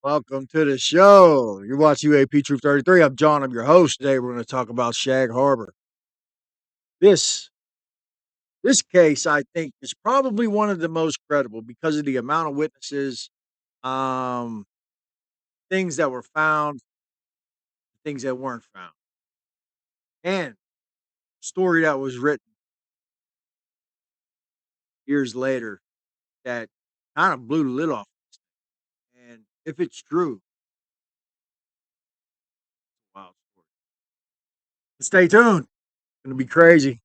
Welcome to the show. You're watching UAP Truth 33. I'm John. I'm your host. Today we're going to talk about Shagg Harbor. This this case, I think, is probably one of the most credible because of the amount of witnesses, um, things that were found, things that weren't found, and story that was written years later that kind of blew the lid off. And if it's true, wow, story. Stay tuned. It's going to be crazy.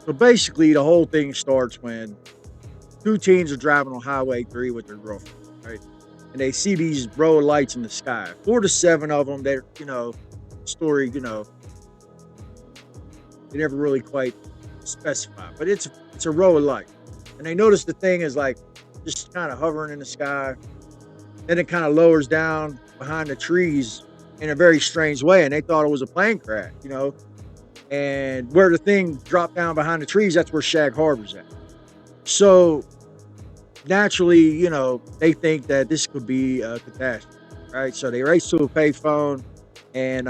So basically, the whole thing starts when two teens are driving on Highway 3 with their girlfriend, right? And they see these row of lights in the sky. 4 to 7 of them. They're, story, they never really quite specify, but it's a row of light. And they notice the thing is like just kind of hovering in the sky. Then it kind of lowers down behind the trees in a very strange way. And they thought it was a plane crash. And where the thing dropped down behind the trees, that's where Shagg Harbor's at. So naturally, they think that this could be a catastrophe, right? So they race to a payphone, and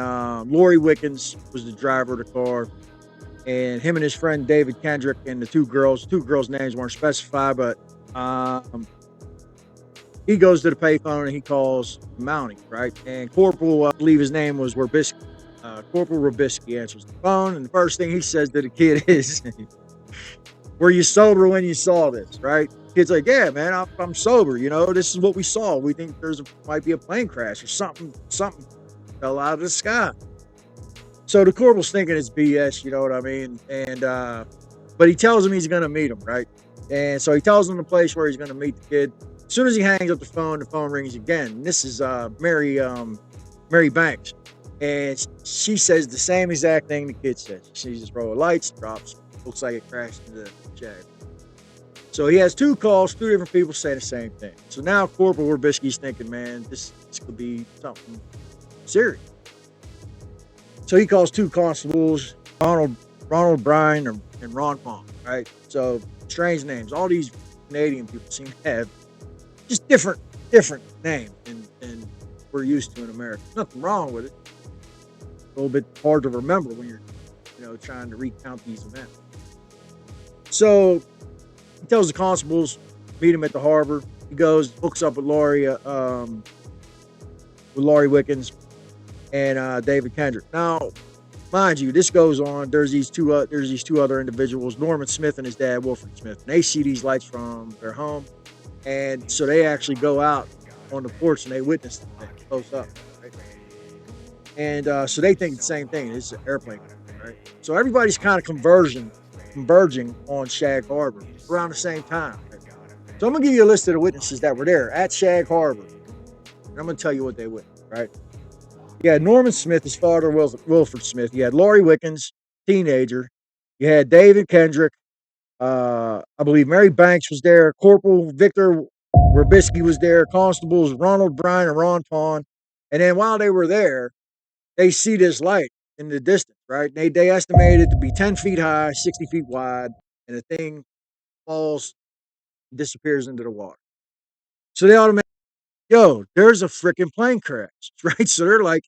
Lori Wickens was the driver of the car, and him and his friend David Kendrick and the two girls' names weren't specified, but he goes to the payphone and he calls Mountie, right? And Corporal, I believe his name was Robisky. Corporal Robisky answers the phone, and the first thing he says to the kid is, "Were you sober when you saw this?" Right? Kid's like, "Yeah, man, I'm sober. This is what we saw. We think might be a plane crash or something. Something fell out of the sky." So the corporal's thinking it's BS. You know what I mean? And but he tells him he's gonna meet him, right? And so he tells him the place where he's gonna meet the kid. As soon as he hangs up the phone rings again. And this is Mary Banks, and she says the same exact thing the kid says. She sees this row of lights, drops, looks like it crashed into the Shagg. So he has two calls, two different people say the same thing. So now Corporal Werbisky's thinking, man, this could be something serious. So he calls two constables, Ronald Bryan and Ron Pong, right? So strange names. All these Canadian people seem to have just different names than we're used to in America. Nothing wrong with it. A little bit hard to remember when you're, trying to recount these events. So he tells the constables, meet him at the harbor. He goes, hooks up with Laurie Wickens and David Kendrick. Now, mind you, this goes on. There's these two other individuals, Norman Smith and his dad, Wilfred Smith. And they see these lights from their home, and so they actually go out on the porch and they witness the thing close up. Right? And so they think the same thing. It's an airplane, right? So everybody's kind of converging on Shagg Harbor around the same time. Right? So I'm gonna give you a list of the witnesses that were there at Shagg Harbor, and I'm gonna tell you what they witnessed. Right? You had Norman Smith, his father, Wilfred Smith. You had Laurie Wickens, teenager. You had David Kendrick. I believe Mary Banks was there. Corporal Victor Rabisky was there. Constables Ronald Bryan and Ron Pond. And then while they were there, they see this light in the distance, right? They estimated it to be 10 feet high, 60 feet wide, and the thing falls, disappears into the water. So they automatically, yo, there's a freaking plane crash, right? So they're like,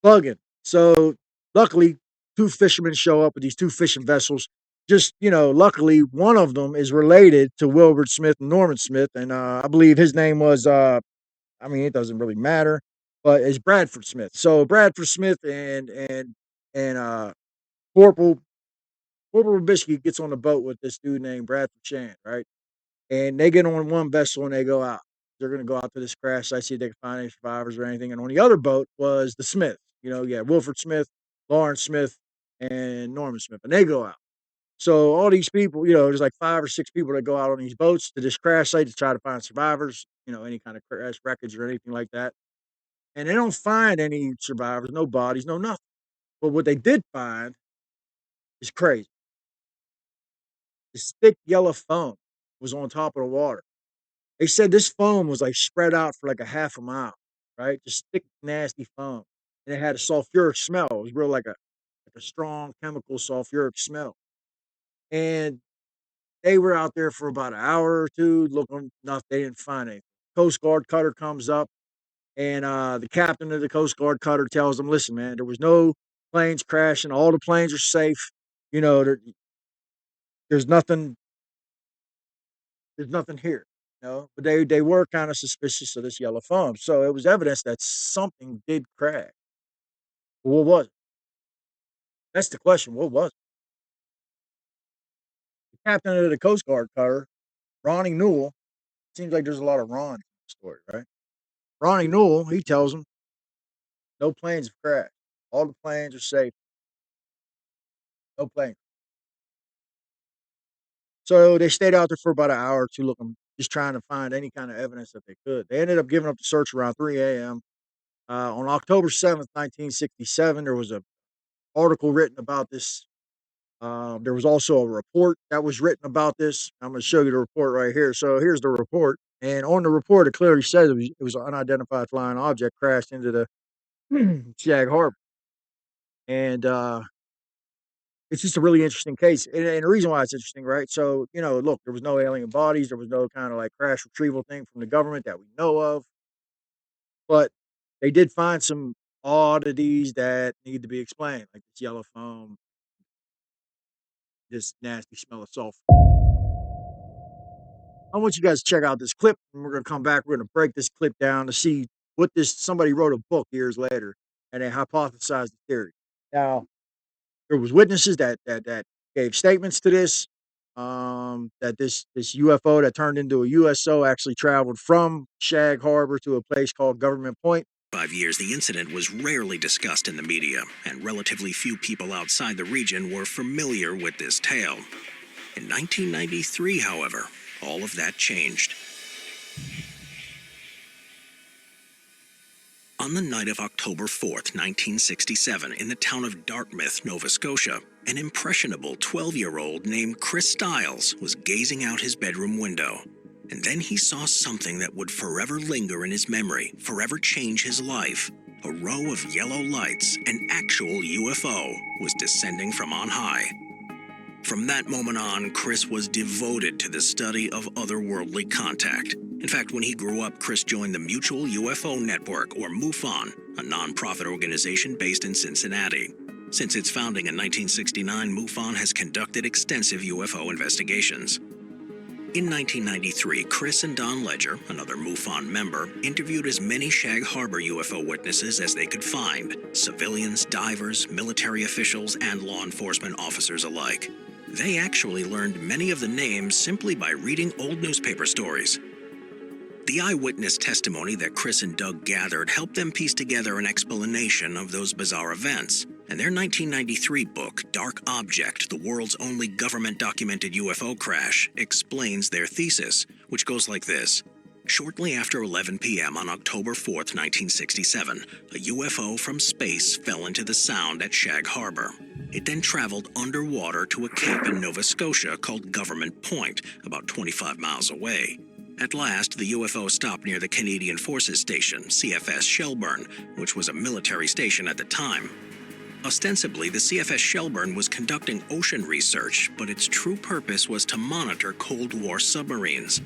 bugging. So luckily, two fishermen show up with these two fishing vessels. Just, luckily, one of them is related to Wilbert Smith and Norman Smith. And I believe his name was, it doesn't really matter, but it's Bradford Smith. So Bradford Smith and Corporal Corporal Biscuit gets on the boat with this dude named Bradford Shand, right? And they get on one vessel and they go out. They're going to go out to this crash site, see if they can find any survivors or anything. And on the other boat was the Smith. Wilfred Smith, Lawrence Smith, and Norman Smith. And they go out. So all these people, there's like 5 or 6 people that go out on these boats to this crash site to try to find survivors, any kind of crash wreckage or anything like that. And they don't find any survivors, no bodies, no nothing. But what they did find is crazy. This thick yellow foam was on top of the water. They said this foam was like spread out for like a half a mile, right? Just thick, nasty foam. And it had a sulfuric smell. It was real like a strong chemical sulfuric smell. And they were out there for about an hour or two looking, enough. They didn't find anything. Coast Guard cutter comes up, and the captain of the Coast Guard cutter tells them, "Listen, man, there was no planes crashing. All the planes are safe. You know, there's nothing. There's nothing here." But they were kind of suspicious of this yellow foam, so it was evidence that something did crash. What was it? That's the question. What was it? The captain of the Coast Guard cutter, Ronnie Newell. Seems like there's a lot of Ron in the story, right? Ronnie Newell, he tells them no planes have crashed. All the planes are safe. No planes. So they stayed out there for about an hour or two looking, just trying to find any kind of evidence that they could. They ended up giving up the search around 3 a.m. On October 7th, 1967, there was an article written about this. There was also a report that was written about this. I'm going to show you the report right here. So here's the report. And on the report, it clearly says it was an unidentified flying object crashed into the Shagg Harbor. And it's just a really interesting case, and the reason why it's interesting, right? So, look, there was no alien bodies, there was no kind of like crash retrieval thing from the government that we know of, but they did find some oddities that need to be explained, like this yellow foam, this nasty smell of sulfur. I want you guys to check out this clip, and we're gonna come back. We're gonna break this clip down to see what this. Somebody wrote a book years later, and they hypothesized the theory. Now, there was witnesses that gave statements to this, that this UFO that turned into a USO actually traveled from Shagg Harbor to a place called Government Point. 5 years, the incident was rarely discussed in the media, and relatively few people outside the region were familiar with this tale. In 1993, however, all of that changed. On the night of October 4th, 1967, in the town of Dartmouth, Nova Scotia, an impressionable 12-year-old named Chris Stiles was gazing out his bedroom window. And then he saw something that would forever linger in his memory, forever change his life. A row of yellow lights, an actual UFO, was descending from on high. From that moment on, Chris was devoted to the study of otherworldly contact. In fact, when he grew up, Chris joined the Mutual UFO Network, or MUFON, a nonprofit organization based in Cincinnati. Since its founding in 1969, MUFON has conducted extensive UFO investigations. In 1993, Chris and Don Ledger, another MUFON member, interviewed as many Shagg Harbor UFO witnesses as they could find, civilians, divers, military officials, and law enforcement officers alike. They actually learned many of the names simply by reading old newspaper stories. The eyewitness testimony that Chris and Doug gathered helped them piece together an explanation of those bizarre events. And their 1993 book, Dark Object, the world's only government-documented UFO crash, explains their thesis, which goes like this. Shortly after 11 p.m. on October 4th, 1967, a UFO from space fell into the Sound at Shagg Harbor. It then traveled underwater to a cape in Nova Scotia called Government Point, about 25 miles away. At last, the UFO stopped near the Canadian Forces Station, CFS Shelburne, which was a military station at the time. Ostensibly, the CFS Shelburne was conducting ocean research, but its true purpose was to monitor Cold War submarines.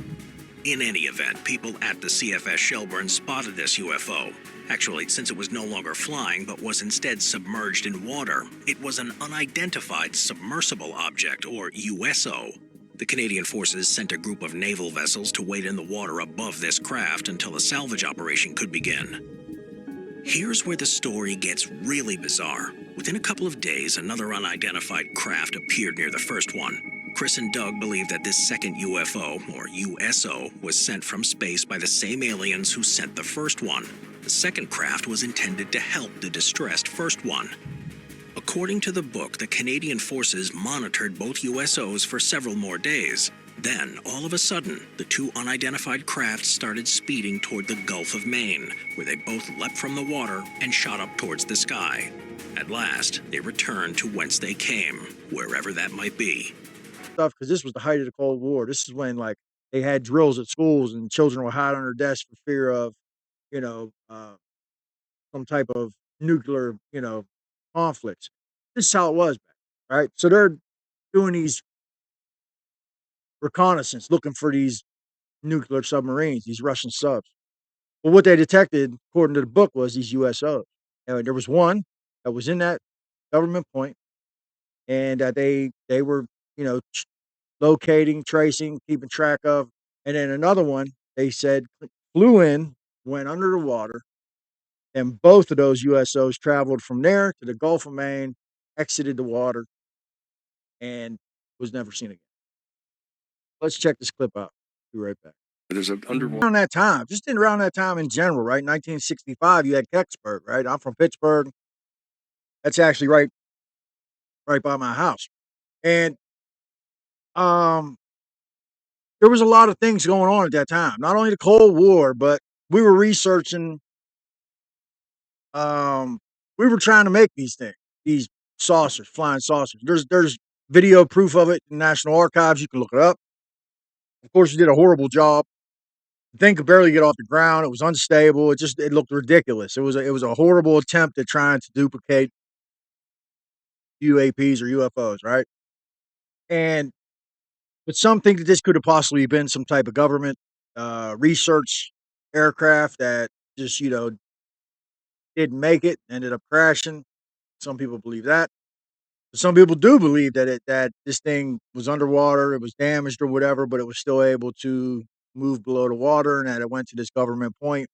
In any event, people at the CFS Shelburne spotted this UFO. Actually, since it was no longer flying, but was instead submerged in water, it was an unidentified submersible object, or USO. The Canadian Forces sent a group of naval vessels to wait in the water above this craft until a salvage operation could begin. Here's where the story gets really bizarre. Within a couple of days, another unidentified craft appeared near the first one. Chris and Doug believe that this second UFO, or USO, was sent from space by the same aliens who sent the first one. The second craft was intended to help the distressed first one. According to the book, the Canadian forces monitored both USOs for several more days. Then, all of a sudden, the two unidentified crafts started speeding toward the Gulf of Maine, where they both leapt from the water and shot up towards the sky. At last, they returned to whence they came, wherever that might be. Stuff because this was the height of the Cold War. This is when like they had drills at schools and children would hide under desks for fear of, you know, some type of nuclear, conflicts. This is how it was back, right? So they're doing these reconnaissance, looking for these nuclear submarines, these Russian subs. Well, what they detected, according to the book, was these USOs. And there was one that was in that government point, and that they were, you know, locating, tracing, keeping track of. And then another one, they said, flew in, went under the water, and both of those USOs traveled from there to the Gulf of Maine, exited the water, and was never seen again. Let's check this clip out. Be right back. There's an underwater. Around that time, just in around that time in general, right? 1965, you had Kecksburg, right? I'm from Pittsburgh. That's actually right by my house. And um there was a lot of things going on at that time. Not only the Cold War, but we were researching um we were trying to make these things, these saucers, flying saucers. There's video proof of it in National Archives. You can look it up. Of course, we did a horrible job. The thing could barely get off the ground. It was unstable. It looked ridiculous. It was a horrible attempt at trying to duplicate UAPs or UFOs, right? And but some think that this could have possibly been some type of government research aircraft that just didn't make it, ended up crashing. Some people believe that. Some people do believe that this thing was underwater, it was damaged or whatever, but it was still able to move below the water, and that it went to this government point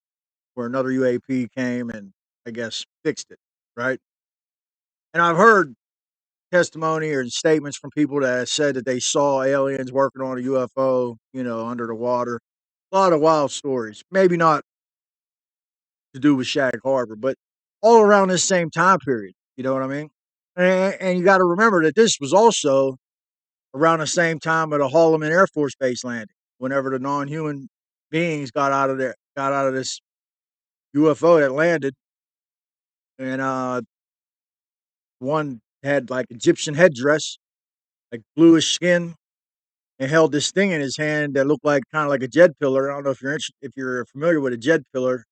where another UAP came and I guess fixed it, right? And I've heard testimony or statements from people that said that they saw aliens working on a UFO, under the water. A lot of wild stories. Maybe not to do with Shagg Harbor, but all around this same time period. You know what I mean? And you got to remember that this was also around the same time of the Holloman Air Force Base landing. Whenever the non-human beings got out of this UFO that landed, and one had like Egyptian headdress, like bluish skin, and held this thing in his hand that looked like kind of like a jed pillar. I don't know if you're familiar with a jed pillar.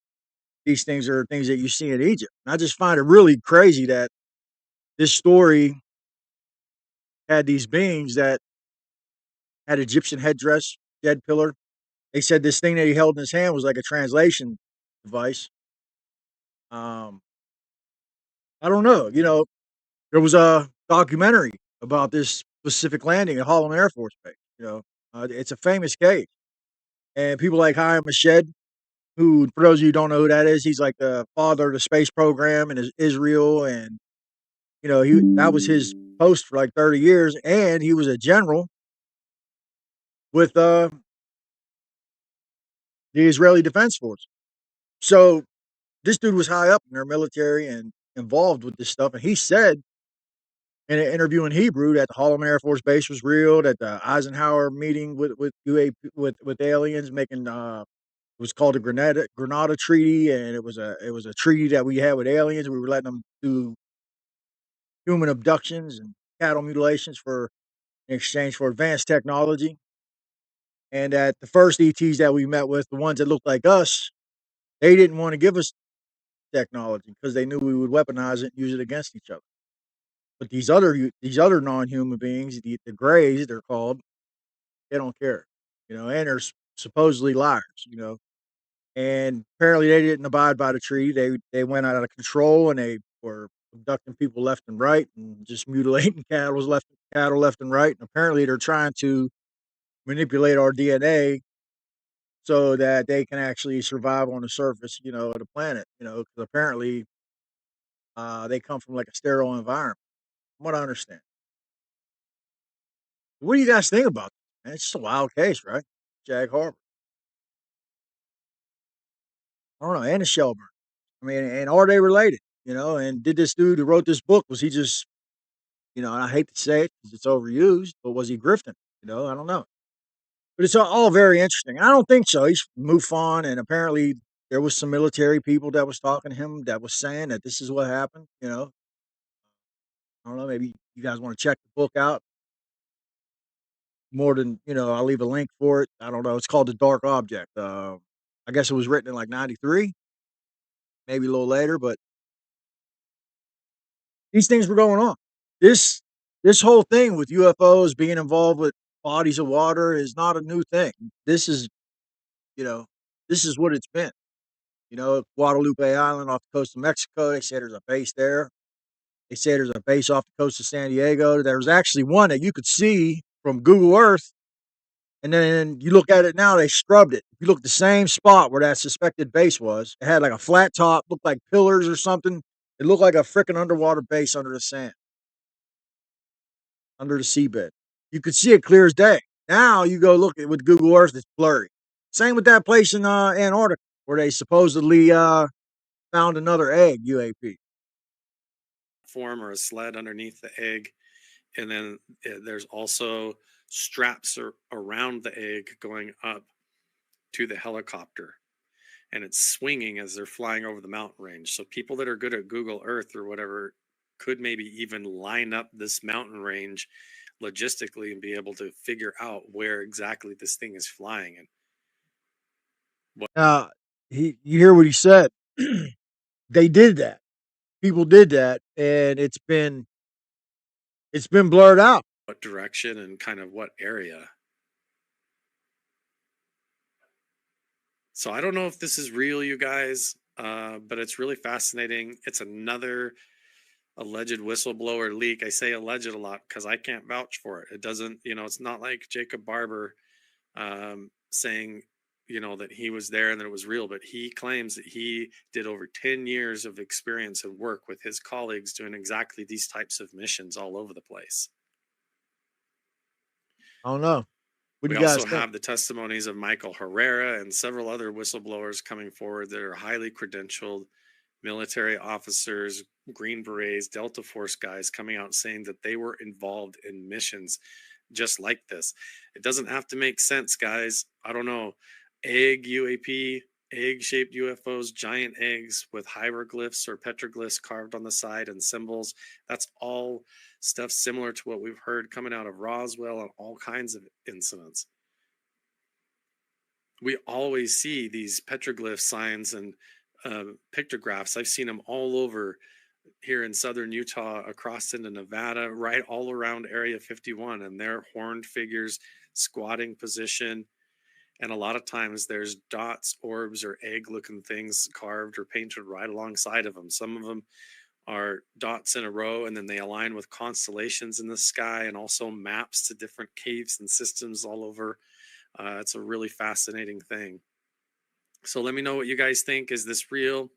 These things are things that you see in Egypt. And I just find it really crazy that this story had these beings that had Egyptian headdress, jed pillar. They said this thing that he held in his hand was like a translation device. Um, I don't know. There was a documentary about this specific landing at Holloman Air Force Base. It's a famous case, and people like Chaim Mashed, who, for those of you who don't know who that is, he's like the father of the space program in Israel, and he that was his post for like 30 years, and he was a general with the Israeli Defense Force. So this dude was high up in their military and involved with this stuff, and he said in an interview in Hebrew that the Holloman Air Force Base was real, that the Eisenhower meeting with UAP with aliens making it was called the Granada Treaty, and it was a treaty that we had with aliens. We were letting them do human abductions and cattle mutilations in exchange for advanced technology. And that the first ETs that we met with, the ones that looked like us, they didn't want to give us technology because they knew we would weaponize it and use it against each other. But these other non-human beings, the Greys, they're called, they don't care, and they're supposedly liars, and apparently they didn't abide by the treaty. They went out of control and they were abducting people left and right and just mutilating cattle left and right. And apparently they're trying to manipulate our DNA so that they can actually survive on the surface, of the planet, because apparently they come from like a sterile environment. From what I understand. What do you guys think about this, man? It's just a wild case, right? Shagg Harbor. I don't know, and the Shelburne. I mean, and are they related? And did this dude who wrote this book, was he just, and I hate to say it because it's overused, but was he grifting? I don't know. But it's all very interesting. I don't think so. He's MUFON, and apparently there was some military people that was talking to him that was saying that this is what happened. I don't know. Maybe you guys want to check the book out more than I'll leave a link for it. I don't know. It's called The Dark Object. I guess it was written in like '93, maybe a little later, but these things were going on. This this whole thing with UFOs being involved with bodies of water is not a new thing. This is you know this is what it's been. Guadalupe Island off the coast of Mexico. They say there's a base there. They say there's a base off the coast of San Diego. There was actually one that you could see from Google Earth. And then you look at it now, they scrubbed it. If you look at the same spot where that suspected base was, it had like a flat top, looked like pillars or something. It looked like a freaking underwater base under the sand, under the seabed. You could see it clear as day. Now you go look at with Google Earth, it's blurry. Same with that place in Antarctica where they supposedly found another egg UAP. Form or a sled underneath the egg, and then there's also straps around the egg going up to the helicopter, and it's swinging as they're flying over the mountain range. So people that are good at Google Earth or whatever could maybe even line up this mountain range logistically and be able to figure out where exactly this thing is flying. And Now, you hear what he said. They did that. People did that, and it's been blurred out. what direction and kind of what area. So I don't know if this is real, you guys, but it's really fascinating. It's another alleged whistleblower leak. I say alleged a lot because I can't vouch for it. It doesn't, it's not like Jacob Barber saying, that he was there and that it was real, but he claims that he did over 10 years of experience and work with his colleagues doing exactly these types of missions all over the place. I don't know. What do We you guys also think? have the testimonies of Michael Herrera and several other whistleblowers coming forward that are highly credentialed military officers, Green Berets, Delta Force guys coming out saying that they were involved in missions just like this. It doesn't have to make sense, guys. I don't know. Egg UAP, egg shaped UFOs, giant eggs with hieroglyphs or petroglyphs carved on the side and symbols. That's all stuff similar to what we've heard coming out of Roswell and all kinds of incidents. We always see these petroglyph signs and pictographs. I've seen them all over here in southern Utah, across into Nevada, right all around Area 51, and they're horned figures, squatting position. And a lot of times there's dots, orbs, or egg looking things carved or painted right alongside of them. Some of them are dots in a row, and then they align with constellations in the sky and also maps to different caves and systems all over. It's a really fascinating thing. So let me know what you guys think. Is this real?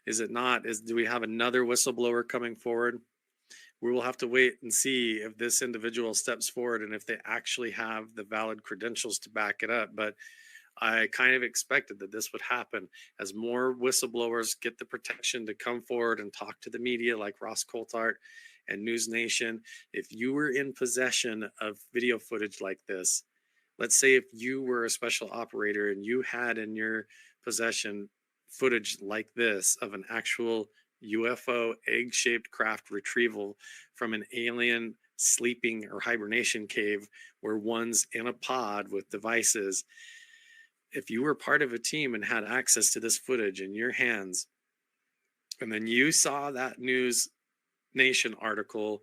Is it not? Do we have another whistleblower coming forward? We will have to wait and see if this individual steps forward and if they actually have the valid credentials to back it up. But I kind of expected that this would happen as more whistleblowers get the protection to come forward and talk to the media like Ross Coulthart and News Nation. If you were in possession of video footage like this, let's say if you were a special operator and you had in your possession footage like this of an actual UFO egg-shaped craft retrieval from an alien sleeping or hibernation cave where one's in a pod with devices. If you were part of a team and had access to this footage in your hands, and then you saw that News Nation article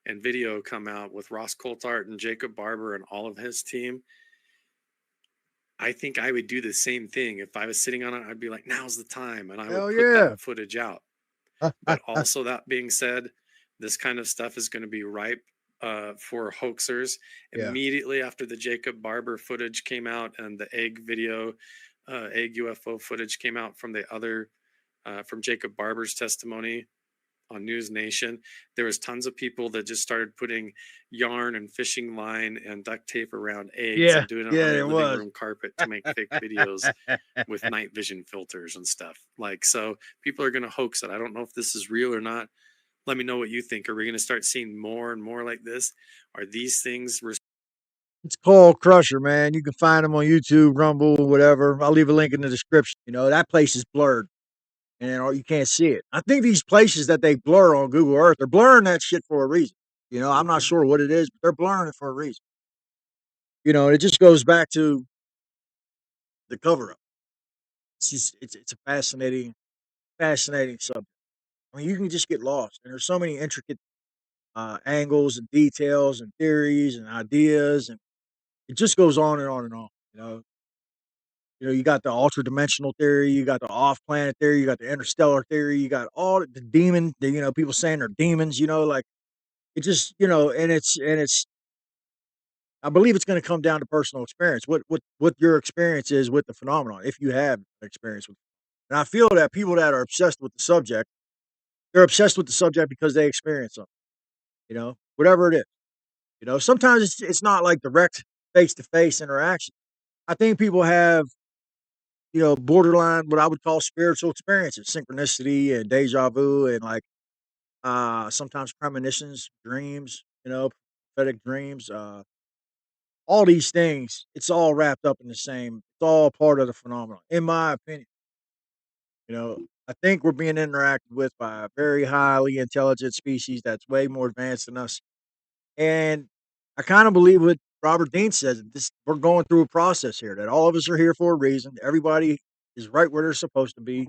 and video come out with Ross Coulthart and Jacob Barber and all of his team, I think I would do the same thing. If I was sitting on it, I'd be like, now's the time. And I would Hell put yeah. that footage out. But also, that being said, this kind of stuff is going to be ripe for hoaxers. Yeah. Immediately after the Jacob Barber footage came out and the egg video, egg UFO footage came out from the other, from Jacob Barber's testimony, on News Nation. There was tons of people that just started putting yarn and fishing line and duct tape around eggs Yeah, and doing it yeah, on their there living was. room carpet to make fake videos with night vision filters and stuff. Like, so people are going to hoax it. I don't know if this is real or not. Let me know what you think. Are we going to start seeing more and more like this? Are these things It's called Crusher, man. You can find them on YouTube, Rumble, whatever. I'll leave a link in the description. You know, that place is blurred and you can't see it. I think these places that they blur on Google Earth, they're blurring that shit for a reason. You know, I'm not sure what it is, but they're blurring it for a reason. You know, it just goes back to the cover up. It's just it's a fascinating subject. I mean, you can just get lost, and there's so many intricate angles and details and theories and ideas, and it just goes on and on and on. You got the ultra dimensional theory, you got the off planet theory, you got the interstellar theory, you got all the demon. People saying they're demons. Like it just and it's. I believe it's going to come down to personal experience. What your experience is with the phenomenon, if you have experience with it. And I feel that people that are obsessed with the subject, they're obsessed with the subject because they experience something. Whatever it is. Sometimes it's not like direct face to face interaction. I think people have borderline what I would call spiritual experiences, synchronicity and deja vu, and like sometimes premonitions, dreams. Prophetic dreams. All these things, it's all wrapped up in the same. It's all part of the phenomenon, in my opinion. I think we're being interacted with by a very highly intelligent species that's way more advanced than us. And I kind of believe what Robert Dean says. This We're going through a process here. That all of us are here for a reason. Everybody is right where they're supposed to be,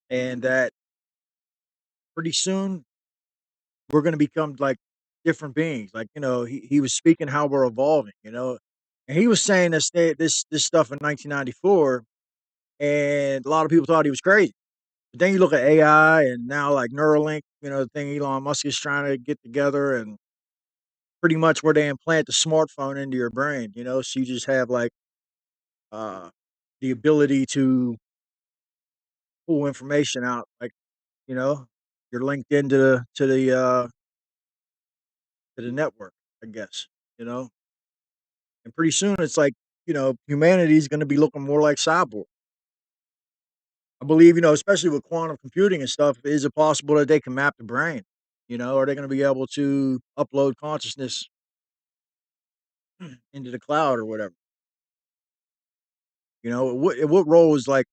and that pretty soon we're going to become like different beings. Like he was speaking how we're evolving. And he was saying this stuff in 1994, and a lot of people thought he was crazy. But then you look at AI and now like Neuralink, the thing Elon Musk is trying to get together, and pretty much where they implant the smartphone into your brain. So you just have like uh, the ability to pull information out, like you know, you're linked into the network, I guess. You know, and pretty soon it's like humanity is going to be looking more like cyborg. I believe especially with quantum computing and stuff, is it possible that they can map the brain? Are they going to be able to upload consciousness into the cloud or whatever? What role is like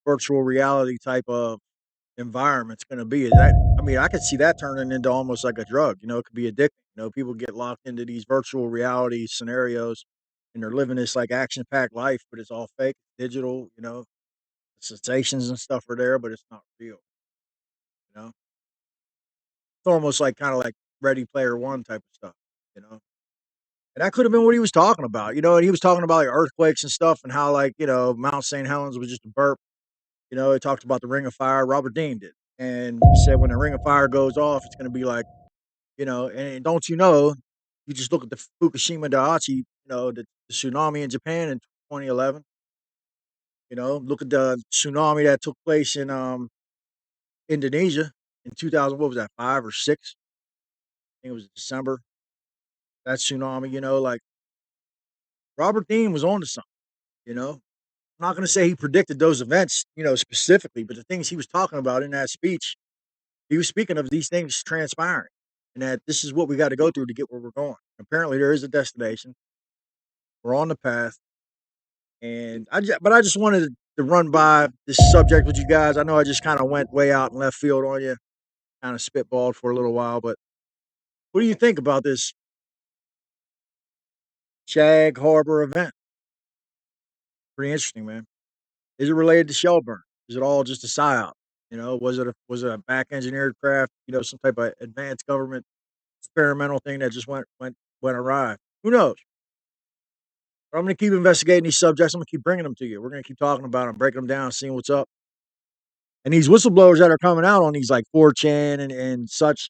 virtual reality type of environment's gonna be. Is that I mean, I could see that turning into almost like a drug. It could be addicting. People get locked into these virtual reality scenarios and they're living this like action packed life, but it's all fake, digital, sensations and stuff are there, but it's not real, you know? It's almost like kind of like Ready Player One type of stuff, you know. And that could have been what he was talking about, and he was talking about like earthquakes and stuff and how like, Mount St. Helens was just a burp. He talked about the Ring of Fire, Robert Dean did. And he said when the Ring of Fire goes off, it's gonna be like, and don't you just look at the Fukushima Daiichi, the tsunami in Japan in 2011. Look at the tsunami that took place in Indonesia in 2000. What was that, 5 or 6? I think it was December. That tsunami, like Robert Dean was on to something. I'm not going to say he predicted those events, specifically, but the things he was talking about in that speech, he was speaking of these things transpiring, and that this is what we got to go through to get where we're going. Apparently, there is a destination. We're on the path, and but I just wanted to run by this subject with you guys. I know I just kind of went way out in left field on you, kind of spitballed for a little while, but what do you think about this Shagg Harbor event? Pretty interesting, man. Is it related to Shelburne? Is it all just a psyop? Was it a back engineered craft? Some type of advanced government experimental thing that just went awry? Who knows? But I'm going to keep investigating these subjects. I'm going to keep bringing them to you. We're going to keep talking about them, breaking them down, seeing what's up. And these whistleblowers that are coming out on these like 4chan and such,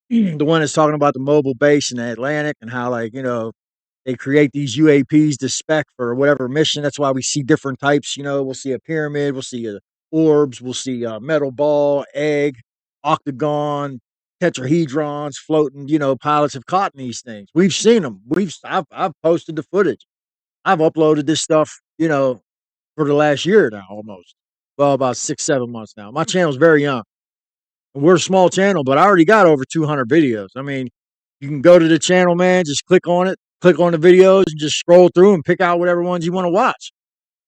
the one that's talking about the mobile base in the Atlantic and how like they create these UAPs to spec for whatever mission. That's why we see different types. We'll see a pyramid, we'll see orbs. We'll see metal ball, egg, octagon, tetrahedrons floating. Pilots have caught in these things. We've seen them. I've posted the footage. I've uploaded this stuff, for the last year now, almost. Well, about 6, 7 months now. My channel's very young. We're a small channel, but I already got over 200 videos. I mean, you can go to the channel, man. Just click on it, click on the videos, and just scroll through and pick out whatever ones you want to watch.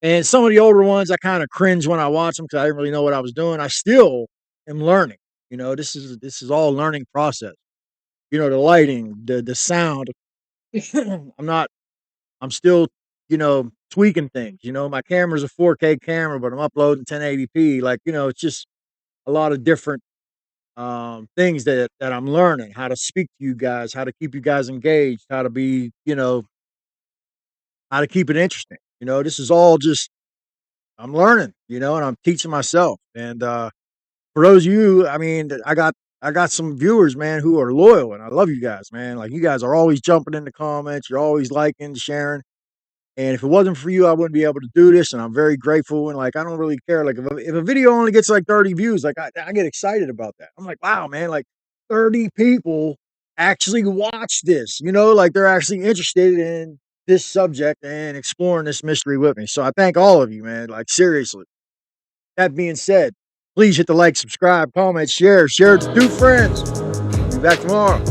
And some of the older ones, I kind of cringe when I watch them because I didn't really know what I was doing. I still am learning. This is all learning process. The lighting, the sound. I'm not. I'm still, tweaking things. My camera's a 4K camera, but I'm uploading 1080p. Like, it's just a lot of different things that I'm learning. How to speak to you guys, how to keep you guys engaged, how to be, how to keep it interesting. This is all just I'm learning, and I'm teaching myself. And for those of you, I mean, I got some viewers, man, who are loyal, and I love you guys, man. Like you guys are always jumping in the comments, you're always liking, sharing. And if it wasn't for you, I wouldn't be able to do this. And I'm very grateful. And like, I don't really care. Like, if a video only gets like 30 views, like, I get excited about that. I'm like, wow, man, like 30 people actually watch this, like they're actually interested in this subject and exploring this mystery with me. So I thank all of you, man. Like, seriously. That being said, please hit the like, subscribe, comment, share it to 2 friends. Be back tomorrow.